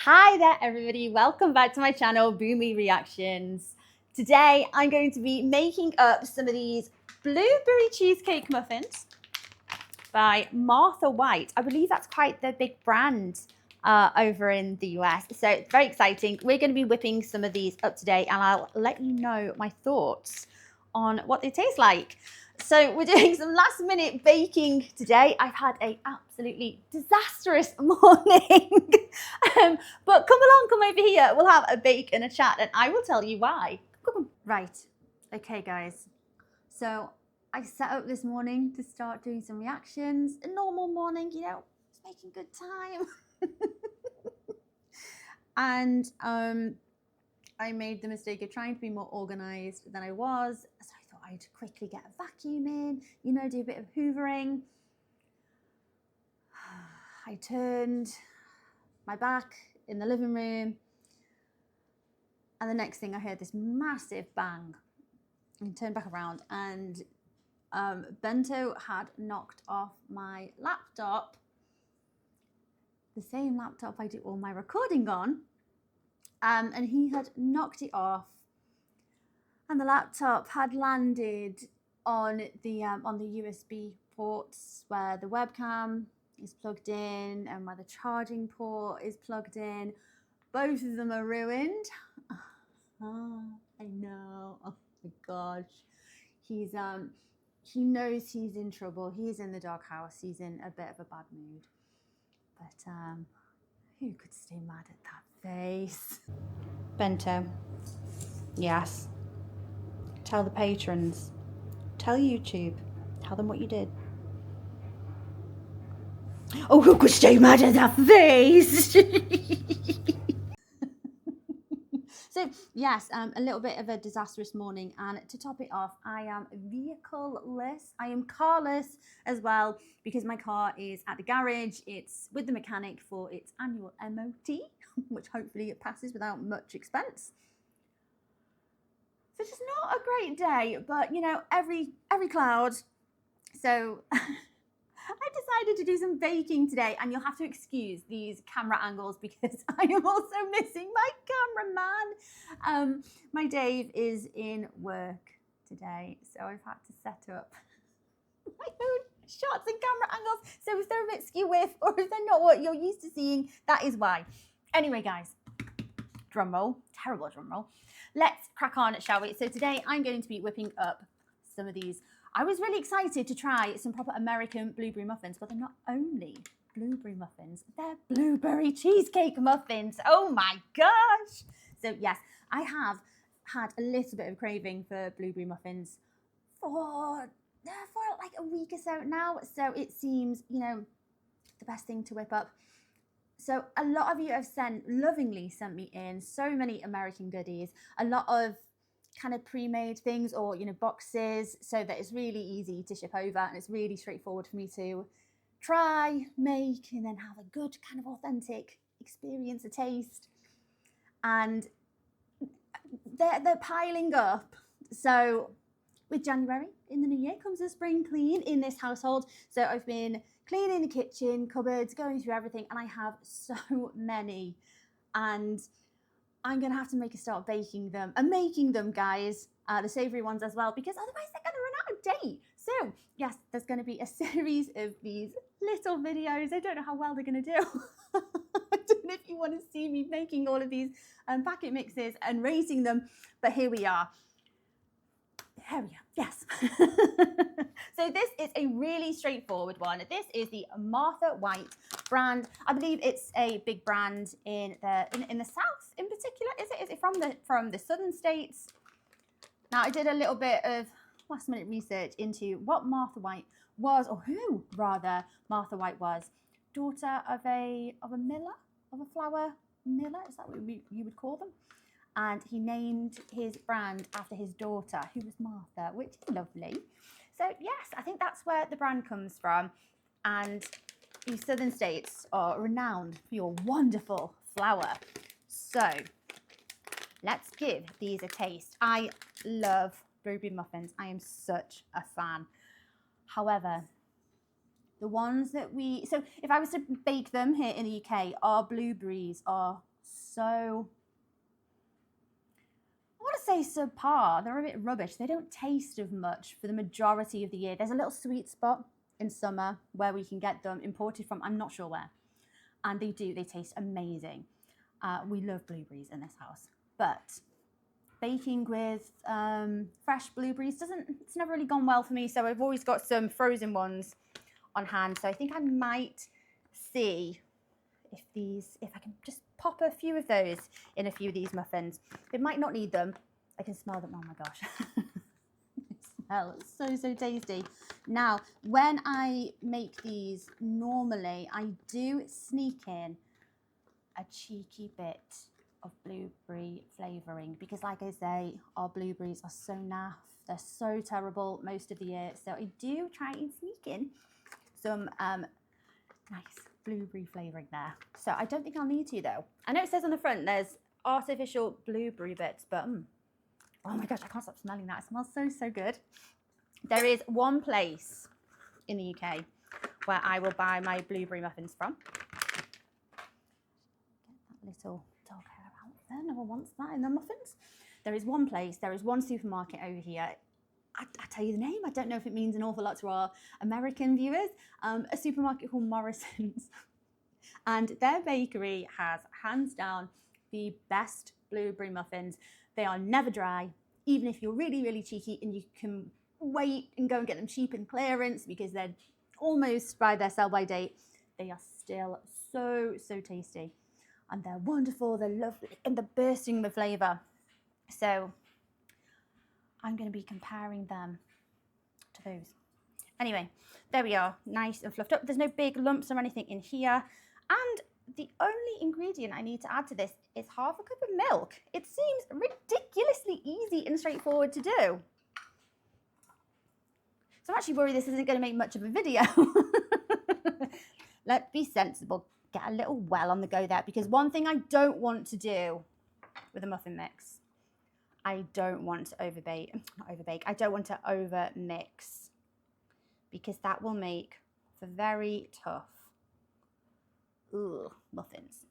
Hi there everybody, welcome back to my channel, Boomy Reactions. Today I'm going to be making up some of these blueberry cheesecake muffins by Martha White. I believe that's quite the big brand over in the US, so it's very exciting. We're going to be whipping some of these up today and I'll let you know my thoughts on what they taste like. So we're doing some last minute baking today. I've had a absolutely disastrous morning. But come along, come over here. We'll have a bake and a chat and I will tell you why. Right, okay guys. So I set up this morning to start doing some reactions. A normal morning, you know, just making good time. And I made the mistake of trying to be more organized than I was. So I thought I'd quickly get a vacuum in, you know, do a bit of hoovering. I turned my back in the living room and the next thing I heard this massive bang and turned back around and Bento had knocked off my laptop, the same laptop I do all my recording on, and he had knocked it off and the laptop had landed on the USB ports where the webcam is plugged in and where the charging port is plugged in. Both of them are ruined. Oh, I know. Oh my gosh. He knows he's in trouble. He's in the doghouse. He's in a bit of a bad mood. But who could stay mad at that face? Bento. Yes. Tell the patrons. Tell YouTube. Tell them what you did. Oh, who could stay mad at that face? So yes, a little bit of a disastrous morning, and to top it off, I am vehicle-less. I am carless as well because my car is at the garage. It's with the mechanic for its annual MOT, which hopefully it passes without much expense. So just not a great day, but you know, every cloud. So I decided to do some baking today, and you'll have to excuse these camera angles because I am also missing my cameraman. My Dave is in work today, so I've had to set up my own shots and camera angles. So if they're a bit skew with, or if they're not what you're used to seeing, that is why. Anyway, guys, drum roll, terrible drum roll. Let's crack on, shall we? So today I'm going to be whipping up some of these. I was really excited to try some proper American blueberry muffins, but they're not only blueberry muffins, they're blueberry cheesecake muffins. Oh my gosh. So yes, I have had a little bit of craving for blueberry muffins for like a week or so now. So it seems, you know, the best thing to whip up. So a lot of you have lovingly sent me in so many American goodies, a lot of kind of pre-made things or, you know, boxes, so that it's really easy to ship over and it's really straightforward for me to try, make, and then have a good kind of authentic experience, a taste. And they're piling up. So with January in the new year comes a spring clean in this household. So I've been cleaning the kitchen, cupboards, going through everything, and I have so many. And I'm going to have to make a start baking them and making them, guys, the savoury ones as well, because otherwise they're going to run out of date. So, yes, there's going to be a series of these little videos. I don't know how well they're going to do. I don't know if you want to see me making all of these packet mixes and raising them, but here we are. Here we are, yes. So this is a really straightforward one. This is the Martha White brand. I believe it's a big brand in the South in particular. Is it from the southern states? Now I did a little bit of last minute research into what Martha White was, or who rather Martha White was. Daughter of a miller, of a flour miller, is that what you would call them? And he named his brand after his daughter, who was Martha, which is lovely. So yes, I think that's where the brand comes from. And the southern states are renowned for your wonderful flour. So let's give these a taste. I love blueberry muffins. I am such a fan. However, The ones that so if I was to bake them here in the UK, our blueberries are so, I want to say subpar. They're a bit rubbish. They don't taste of much for the majority of the year. There's a little sweet spot in summer where we can get them imported from, I'm not sure where. And they taste amazing. We love blueberries in this house. But baking with fresh blueberries it's never really gone well for me. So I've always got some frozen ones on hand. So I think I might see if I can just pop a few of those in a few of these muffins. It might not need them. I can smell them. Oh my gosh. They smell so tasty. Now, when I make these, normally I do sneak in a cheeky bit of blueberry flavouring because, like I say, our blueberries are so naff. They're so terrible most of the year. So I do try and sneak in some nice blueberry flavouring there. So I don't think I'll need to though. I know it says on the front there's artificial blueberry bits, but oh my gosh, I can't stop smelling that. It smells so good. There is one place in the UK where I will buy my blueberry muffins from. Get that little dog hair out there. No one wants that in their muffins. There is one place, there is one supermarket over here. I tell you the name, I don't know if it means an awful lot to our American viewers, a supermarket called Morrison's. And their bakery has, hands down, the best blueberry muffins. They are never dry, even if you're really cheeky and you can wait and go and get them cheap in clearance because they're almost by their sell-by date. They are still so tasty. And they're wonderful, they're lovely, and they're bursting with flavour. So I'm going to be comparing them to those. Anyway, there we are, nice and fluffed up. There's no big lumps or anything in here. And the only ingredient I need to add to this is half a cup of milk. It seems ridiculously easy and straightforward to do. So I'm actually worried this isn't going to make much of a video. Let's be sensible. Get a little well on the go there, because one thing I don't want to do with a muffin mix, I don't want to I don't want to over mix, because that will make for very tough muffins.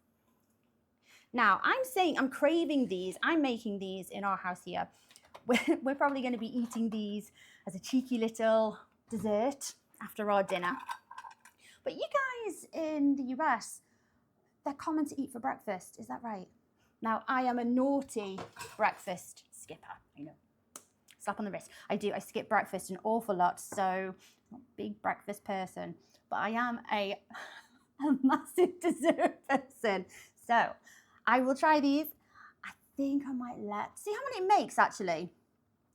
Now, I'm craving these. I'm making these in our house here. We're probably going to be eating these as a cheeky little dessert after our dinner. But you guys in the US, they're common to eat for breakfast. Is that right? Now, I am a naughty breakfast skipper. I know. Slap on the wrist. I skip breakfast an awful lot, so I'm not a big breakfast person. But I am a massive dessert person. So I will try these. I think I might see how many it makes, actually.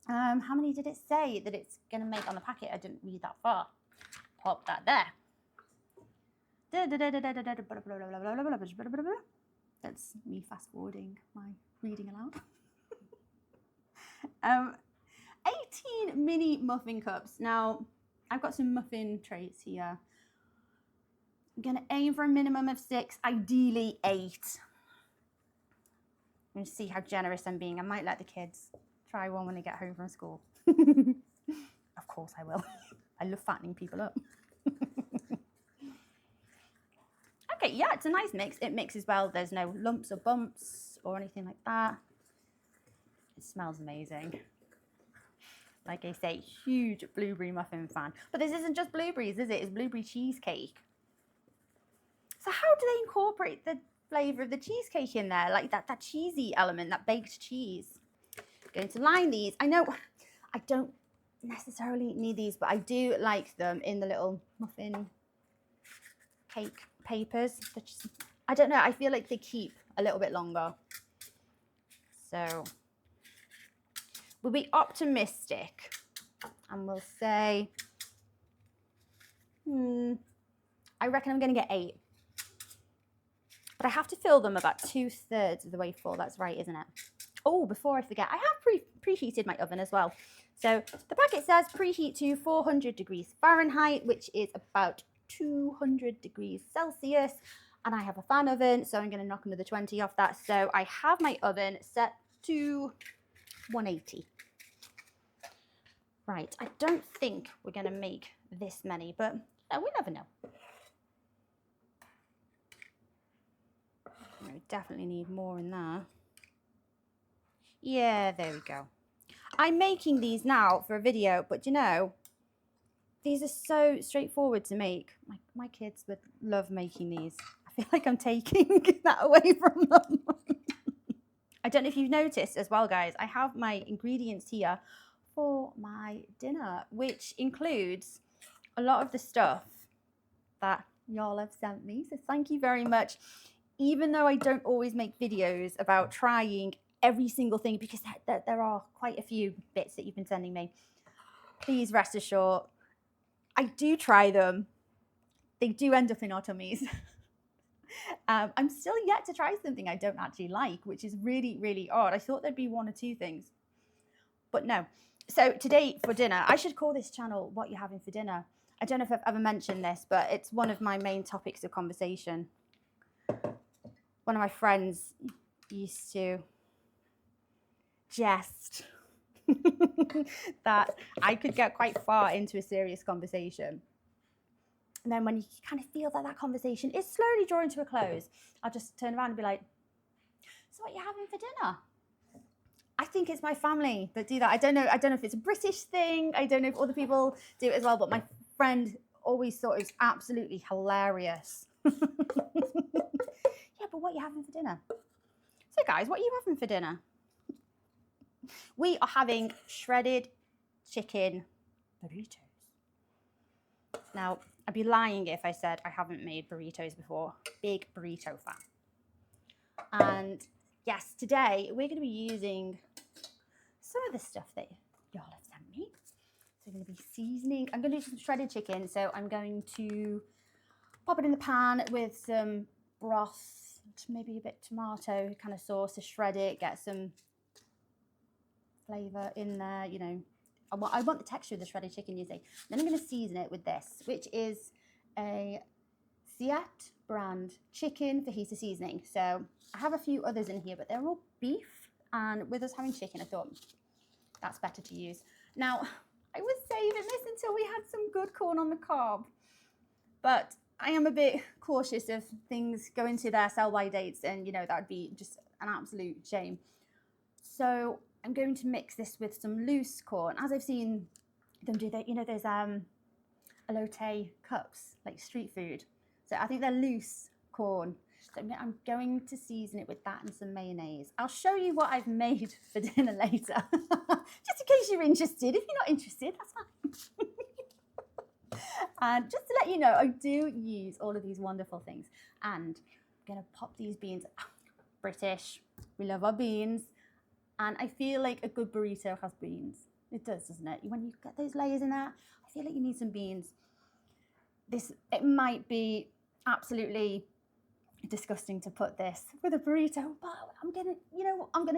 How many did it say that it's going to make on the packet? I didn't read that far. Pop that there. That's me fast forwarding my reading aloud. 18 mini muffin cups. Now, I've got some muffin trays here. I'm going to aim for a minimum of 6, ideally 8. I'm going to see how generous I'm being. I might let the kids try one when they get home from school. Of course I will. I love fattening people up. Okay, yeah, it's a nice mix. It mixes well. There's no lumps or bumps or anything like that. It smells amazing. Like I say, huge blueberry muffin fan. But this isn't just blueberries, is it? It's blueberry cheesecake. So how do they incorporate the flavour of the cheesecake in there? Like that cheesy element, that baked cheese. Going to line these. I know I don't necessarily need these, but I do like them in the little muffin cake papers. I don't know, I feel like they keep a little bit longer. So we'll be optimistic and we'll say, I reckon I'm going to get 8. But I have to fill them about 2/3 of the way full. That's right, isn't it? Oh, before I forget, I have preheated my oven as well. So the packet says preheat to 400 degrees Fahrenheit, which is about 200 degrees Celsius. And I have a fan oven, so I'm going to knock another 20 off that. So I have my oven set to 180. Right, I don't think we're going to make this many, but No, we never know. I definitely need more in there. Yeah, there we go. I'm making these now for a video, but you know, these are so straightforward to make. My kids would love making these. I feel like I'm taking that away from them. I don't know if you've noticed as well, guys, I have my ingredients here for my dinner, which includes a lot of the stuff that y'all have sent me. So thank you very much. Even though I don't always make videos about trying every single thing, because there are quite a few bits that you've been sending me, please rest assured, I do try them. They do end up in our tummies. I'm still yet to try something I don't actually like, which is really, really odd. I thought there'd be one or two things, but no. So today for dinner, I should call this channel What You're Having for Dinner. I don't know if I've ever mentioned this, but it's one of my main topics of conversation. One of my friends used to jest that I could get quite far into a serious conversation. And then when you kind of feel that that conversation is slowly drawing to a close, I'll just turn around and be like, so what are you having for dinner? I think it's my family that do that. I don't know if it's a British thing. I don't know if other people do it as well, but my friend always thought it was absolutely hilarious. Yeah, but what are you having for dinner? So guys, what are you having for dinner? We are having shredded chicken burritos. Now, I'd be lying if I said I haven't made burritos before. Big burrito fan. And yes, today we're going to be using some of the stuff that y'all have sent me. So we're going to be seasoning. I'm going to do some shredded chicken. So I'm going to pop it in the pan with some broth, maybe a bit of tomato kind of sauce to shred it, get some flavour in there, you know. I want the texture of the shredded chicken, you see. Then I'm going to season it with this, which is a Siat brand chicken fajita seasoning. So I have a few others in here, but they're all beef. And with us having chicken, I thought that's better to use. Now, I was saving this until we had some good corn on the cob. But I am a bit cautious of things going to their sell-by dates, and, you know, that would be just an absolute shame. So I'm going to mix this with some loose corn. As I've seen them do, you know, there's elote cups, like street food. So I think they're loose corn. So I'm going to season it with that and some mayonnaise. I'll show you what I've made for dinner later, just in case you're interested. If you're not interested, that's fine. And just to let you know, I do use all of these wonderful things. And I'm going to pop these beans. British, we love our beans. And I feel like a good burrito has beans. It does, doesn't it? When you get those layers in there, I feel like you need some beans. It might be absolutely disgusting to put this with a burrito, but I'm gonna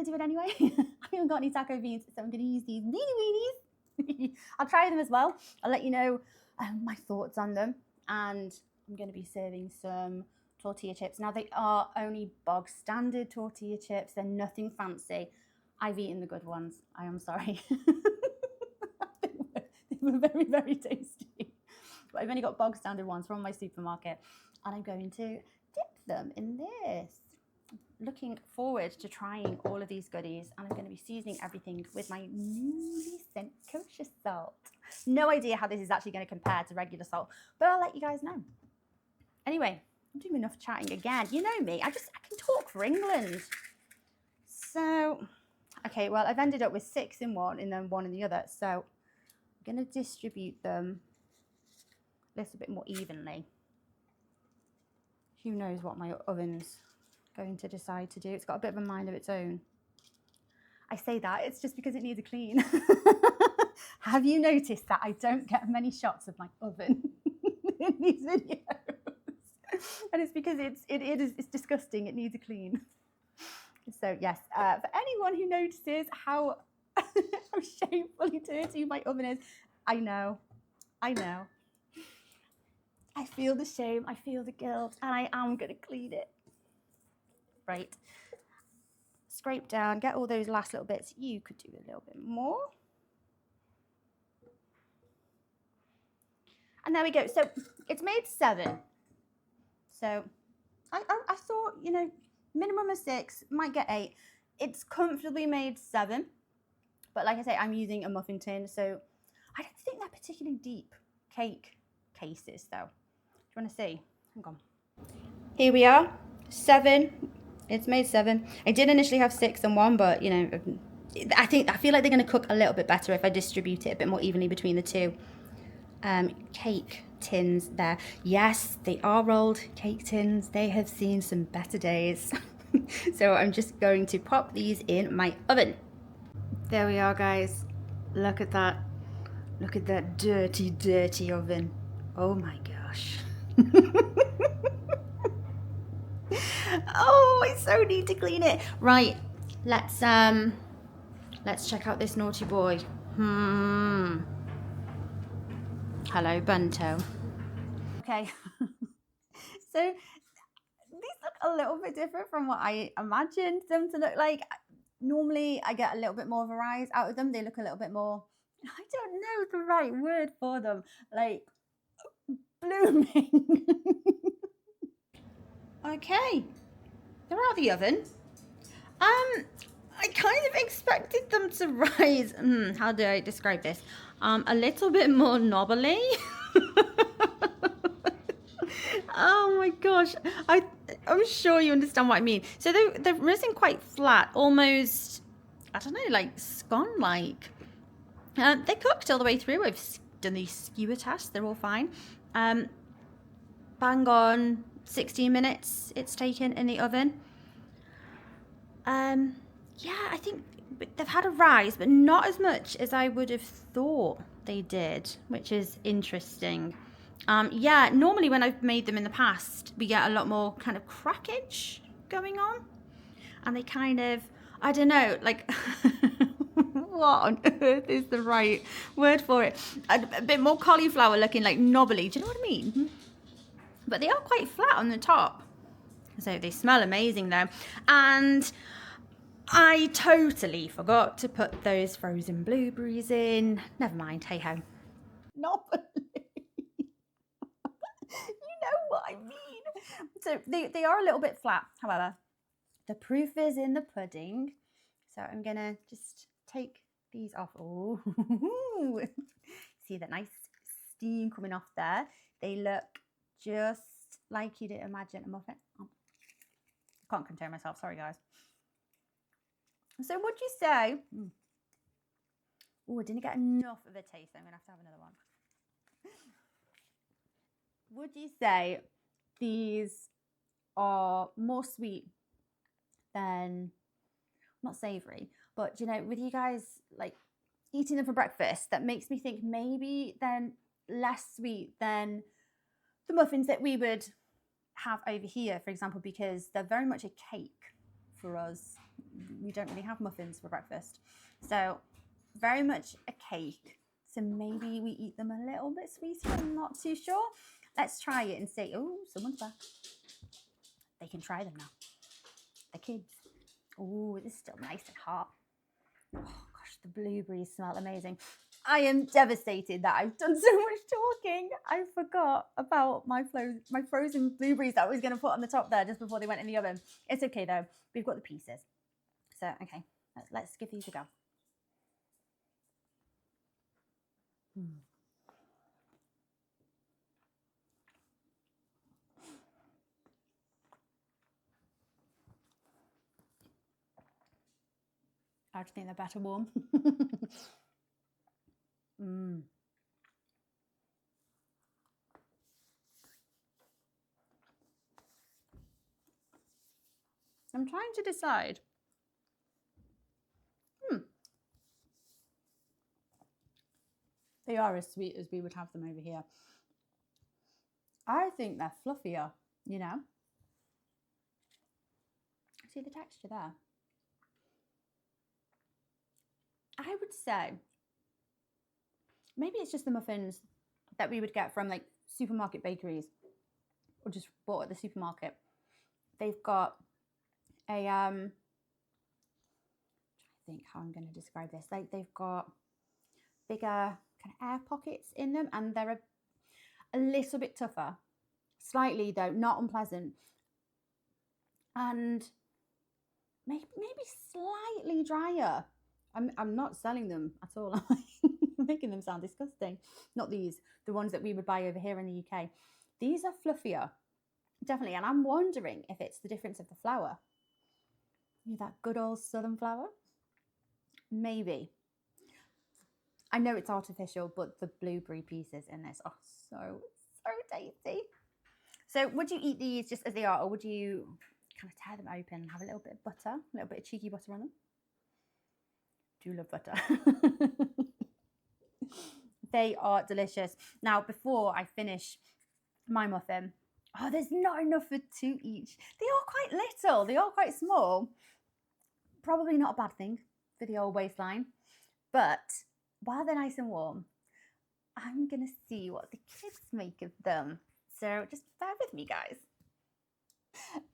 do it anyway. I haven't got any taco beans, so I'm gonna use these weenies. I'll try them as well. I'll let you know my thoughts on them. And I'm gonna be serving some tortilla chips. Now, they are only bog standard tortilla chips. They're nothing fancy. I've eaten the good ones. I am sorry. They were very, very tasty. But I've only got bog standard ones from my supermarket. And I'm going to dip them in this. Looking forward to trying all of these goodies. And I'm going to be seasoning everything with my newly sent kosher salt. No idea how this is actually going to compare to regular salt, but I'll let you guys know. Anyway, I'm doing enough chatting again. You know me, I can talk for England. So, okay, well, I've ended up with 6 in one and then 1 in the other. So I'm going to distribute them a little bit more evenly. Who knows what my oven's going to decide to do. It's got a bit of a mind of its own. I say that, it's just because it needs a clean. Have you noticed that I don't get many shots of my oven in these videos? And it's because it's disgusting. It needs a clean. So yes, for anyone who notices how shamefully dirty my oven is, I know. I feel the shame, I feel the guilt, and I am going to clean it. Right. Scrape down, get all those last little bits. You could do a little bit more. And there we go. So it's made 7. So I thought, you know, minimum of 6, might get 8. It's comfortably made 7. But like I say, I'm using a muffin tin, so I don't think they're particularly deep cake cases, though. Do you want to see? Hang on. Here we are, 7. It's made 7. I did initially have 6 and 1, but you know, I feel like they're going to cook a little bit better if I distribute it a bit more evenly between the 2 cake tins there. Yes, they are rolled cake tins. They have seen some better days. So I'm just going to pop these in my oven. There we are, guys. Look at that. Look at that dirty, dirty oven. Oh my gosh. Oh, I so need to clean it. Right, let's check out this naughty boy. Hello, Bento. Okay. So these look a little bit different from what I imagined them to look like. Normally I get a little bit more of a rise out of them. They look a little bit more, I don't know the right word for them, like blooming. Okay, they're out of the oven. I kind of expected them to rise, how do I describe this? A little bit more knobbly. Oh my gosh, I'm sure you understand what I mean. So they're risen quite flat, almost, I don't know, like scone-like. They cooked all the way through. I've done these skewer tests, they're all fine. Bang on 16 minutes it's taken in the oven. Yeah, I think they've had a rise, but not as much as I would have thought they did, which is interesting. Yeah, normally when I've made them in the past, we get a lot more kind of crackage going on. And they kind of, I don't know, like, what on earth is the right word for it? A bit more cauliflower looking, like knobbly. Do you know what I mean? But they are quite flat on the top. So they smell amazing though. And I totally forgot to put those frozen blueberries in. Never mind, hey ho. Knobbly. You know what I mean. So they are a little bit flat, however. The proof is in the pudding. So I'm gonna just take these off. Oh, see that nice steam coming off there. They look just like you'd imagine a muffin. Oh, I can't contain myself, sorry guys. So would you say, oh, I didn't get enough of a taste. I'm gonna have to have another one. Would you say these are more sweet than, not savory, but you know, with you guys like eating them for breakfast, that makes me think maybe then less sweet than the muffins that we would have over here, for example, because they're very much a cake for us. We don't really have muffins for breakfast, so very much a cake. So maybe we eat them a little bit sweeter. I'm not too sure. Let's try it and see. Oh, someone's back. They can try them now. The kids. Oh, it is still nice and hot. Oh gosh, the blueberries smell amazing. I am devastated that I've done so much talking. I forgot about my frozen blueberries that I was going to put on the top there just before they went in the oven. It's okay though. We've got the pieces. So, okay, let's give these a go. I just think they're better warm. I'm trying to decide. They are as sweet as we would have them over here. I think they're fluffier, you know. See the texture there? I would say maybe it's just the muffins that we would get from like supermarket bakeries or just bought at the supermarket. They've got a I think how I'm going to describe this. Like they've got bigger kind of air pockets in them, and they're a little bit tougher, slightly though, not unpleasant, and maybe slightly drier. I'm not selling them at all. I'm making them sound disgusting. Not these, the ones that we would buy over here in the UK. These are fluffier, definitely. And I'm wondering if it's the difference of the flour. You know, that good old southern flour? Maybe. I know it's artificial, but the blueberry pieces in this are so tasty. So would you eat these just as they are, or would you kind of tear them open and have a little bit of butter, a little bit of cheeky butter on them? Do love butter. They are delicious. Now, before I finish my muffin, oh, there's not enough for two each. They are quite little. They are quite small. Probably not a bad thing for the old waistline. But while they're nice and warm, I'm going to see what the kids make of them. So just bear with me, guys.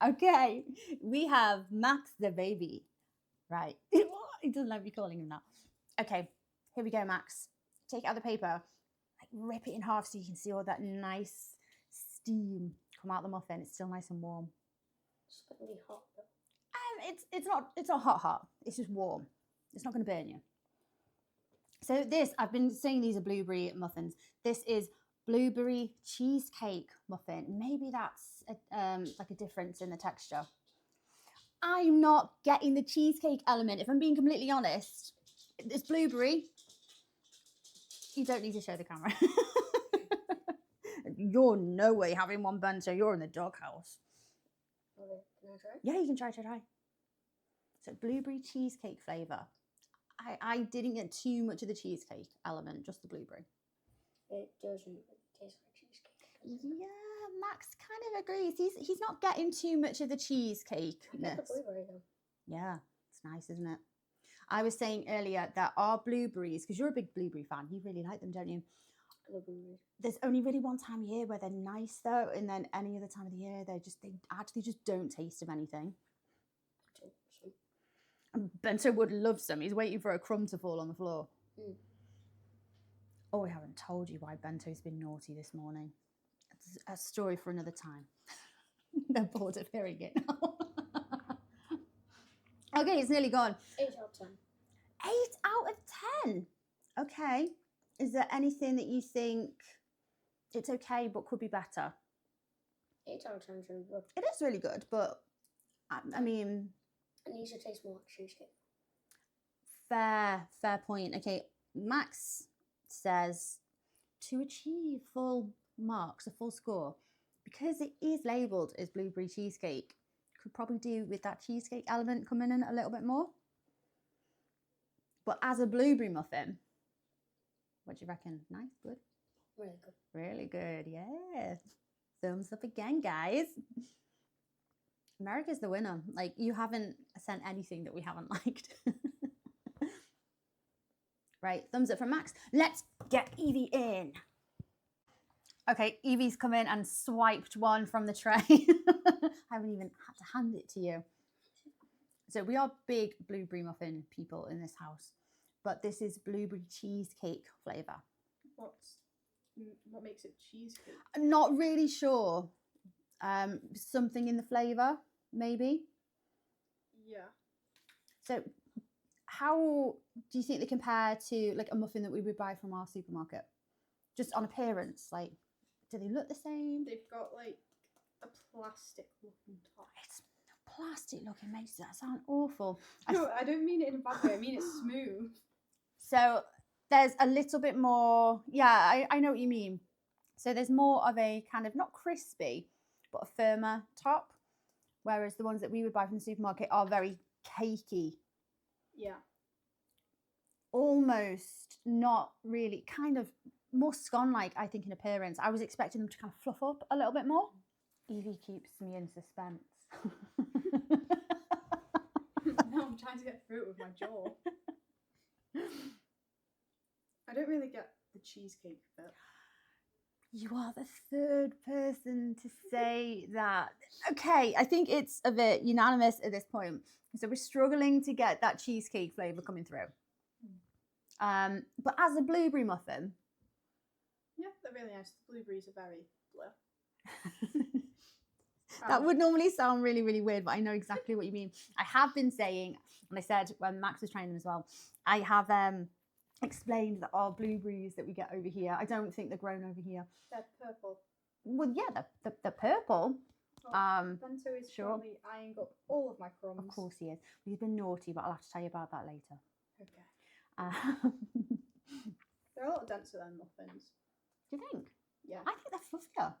Okay, we have Max the baby. Right. He doesn't like me calling him that. Okay, here we go, Max. Take out the paper, like rip it in half so you can see all that nice steam come out the muffin. It's still nice and warm. It's going to be hot though. It's not hot. It's just warm. It's not going to burn you. So this, I've been saying these are blueberry muffins. This is blueberry cheesecake muffin. Maybe that's like a difference in the texture. I'm not getting the cheesecake element, if I'm being completely honest. It's blueberry. You don't need to show the camera. You're no way having one, Bento. You're in the doghouse. Okay, can I try? Yeah, you can try. So blueberry cheesecake flavour. I didn't get too much of the cheesecake element, just the blueberry. It doesn't taste like cheesecake. Yeah, Max kind of agrees. He's not getting too much of the cheesecake. I get the blueberry though. Yeah, it's nice, isn't it? I was saying earlier that our blueberries, because you're a big blueberry fan, you really like them, don't you? I love blueberries. There's only really one time a year where they're nice though, and then any other time of the year they actually just don't taste of anything. And Bento would love some. He's waiting for a crumb to fall on the floor. Mm. Oh, I haven't told you why Bento's been naughty this morning. It's a story for another time. They're bored of hearing it now. Okay, it's nearly gone. 8 out of 10. 8 out of 10. Okay. Is there anything that you think it's okay but could be better? 8 out of 10 is really good. It is really good, but I mean... It needs to taste more like cheesecake. Fair point. Okay, Max says to achieve full marks, a full score, because it is labelled as blueberry cheesecake, could probably do with that cheesecake element coming in a little bit more. But as a blueberry muffin, what do you reckon? Nice, good? Really good. Really good, yeah. Thumbs up again, guys. America's the winner. Like, you haven't sent anything that we haven't liked. Right, thumbs up from Max. Let's get Evie in. Okay, Evie's come in and swiped one from the tray. I haven't even had to hand it to you. So we are big blueberry muffin people in this house, but this is blueberry cheesecake flavour. What makes it cheesecake? I'm not really sure. Something in the flavour, maybe. Yeah. So how do you think they compare to like a muffin that we would buy from our supermarket? Just on appearance, like, do they look the same? They've got like a plastic looking top. It's plastic looking, makes that sound awful. No, I don't mean it in a bad way. I mean it's smooth. So there's a little bit more, yeah, I know what you mean. So there's more of a kind of not crispy, but a firmer top, whereas the ones that we would buy from the supermarket are very cakey. Yeah. Almost not really, kind of more scone-like, I think, in appearance. I was expecting them to kind of fluff up a little bit more. Evie keeps me in suspense. Now I'm trying to get through it with my jaw. I don't really get the cheesecake bit. You are the third person to say that. Okay, I think it's a bit unanimous at this point. So we're struggling to get that cheesecake flavour coming through. But as a blueberry muffin, Yeah, they're really nice. The blueberries are very blue. That would normally sound really, really weird, but I know exactly what you mean. I have been saying, and I said when Max was trying them as well, I have explained that our blueberries that we get over here, I don't think they're grown over here. They're purple. Well, yeah, they're purple. Bento is sure. currently eyeing up all of my crumbs. Of course he is. He's been naughty, but I'll have to tell you about that later. Okay. They're a lot denser than muffins. Do you think? Yeah. I think they're fluffier.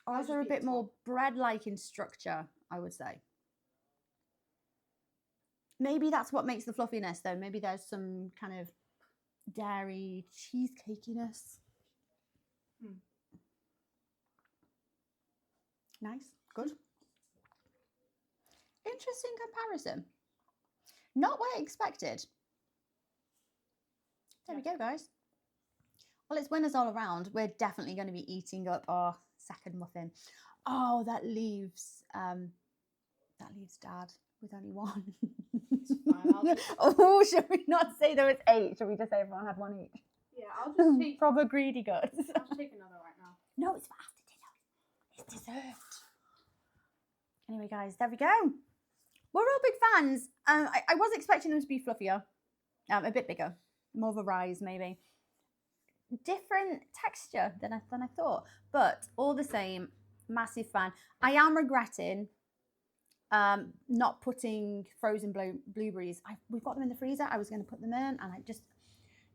Or Might is there a just be bit more bread-like in structure, I would say. Maybe that's what makes the fluffiness, though. Maybe there's some kind of dairy cheesecakiness. Nice. Good. Interesting comparison. Not what I expected. There we go, guys. Well, it's winners all around. We're definitely going to be eating up our second muffin. Oh, that leaves Dad with only one. It's fine. Oh, should we not say there was 8? Should we just say everyone had one each? Yeah, I'll just take. Proper greedy guts. I'll just take another right now. No, it's for after dinner. It's dessert. Anyway, guys, there we go. We're all big fans. I was expecting them to be fluffier, a bit bigger, more of a rise maybe. Different texture than I thought, but all the same, massive fan. I am regretting not putting frozen blueberries. We've got them in the freezer. I was going to put them in, and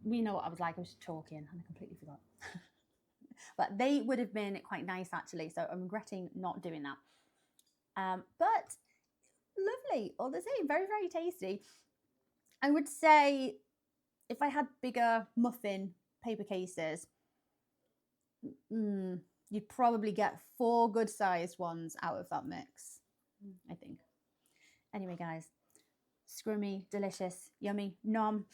we know what I was like. I was talking, and I completely forgot. But they would have been quite nice actually. So I'm regretting not doing that. But lovely, all the same, very, very tasty. I would say if I had bigger muffin paper cases, you'd probably get 4 good sized ones out of that mix, I think. Anyway, guys, scrummy, delicious, yummy, nom.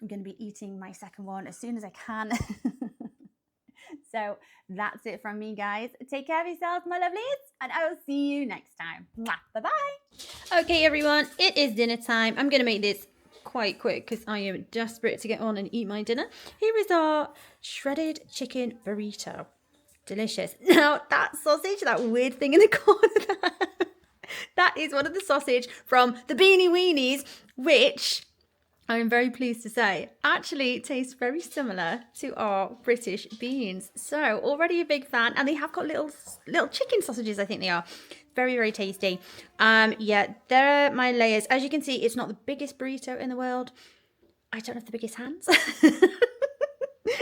I'm going to be eating my second one as soon as I can. So that's it from me, guys. Take care of yourselves, my lovelies, and I will see you next time. Bye-bye. Okay, everyone, it is dinner time. I'm going to make this quite quick because I am desperate to get on and eat my dinner. Here is our shredded chicken burrito. Delicious. Now, that sausage, that weird thing in the corner there, that is one of the sausage from the Beanie Weenies, which I'm very pleased to say actually tastes very similar to our British beans. So already a big fan, and they have got little chicken sausages, I think they are. Very, very tasty. Yeah, there are my layers. As you can see, it's not the biggest burrito in the world. I don't have the biggest hands.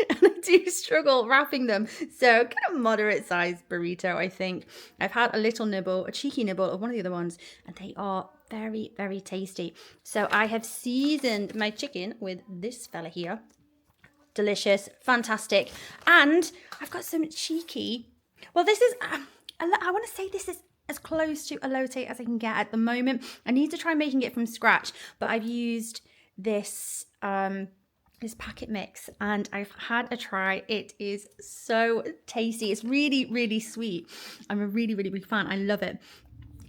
And I do struggle wrapping them. So kind of moderate sized burrito, I think. I've had a little nibble, a cheeky nibble of one of the other ones, and they are very, very tasty. So I have seasoned my chicken with this fella here. Delicious, fantastic. And I've got some cheeky. Well, this is, I want to say this is as close to elote as I can get at the moment. I need to try making it from scratch, but I've used this this packet mix and I've had a try. It is so tasty. It's really, really sweet. I'm a really, really big fan. I love it.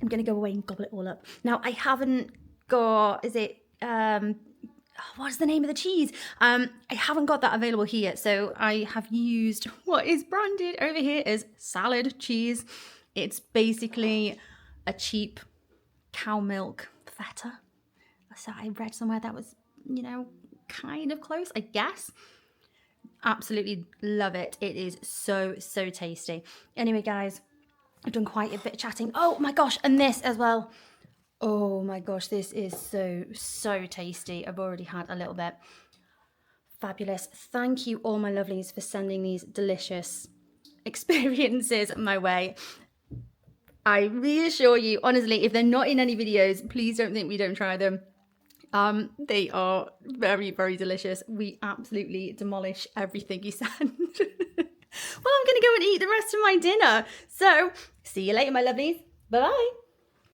I'm gonna go away and gobble it all up. Now I haven't got, is it what's the name of the cheese? I haven't got that available here, so I have used what is branded over here as salad cheese. It's basically a cheap cow milk feta. So I read somewhere that was, you know, kind of close, I guess. Absolutely love it. It is so, so tasty. Anyway, guys, I've done quite a bit of chatting. Oh my gosh, and this as well. Oh my gosh, this is so, so tasty. I've already had a little bit. Fabulous. Thank you all my lovelies for sending these delicious experiences my way. I reassure you, honestly, if they're not in any videos, please don't think we don't try them. They are very, very delicious. We absolutely demolish everything you send. Well, I'm going to go and eat the rest of my dinner. So, see you later, my lovelies. Bye-bye.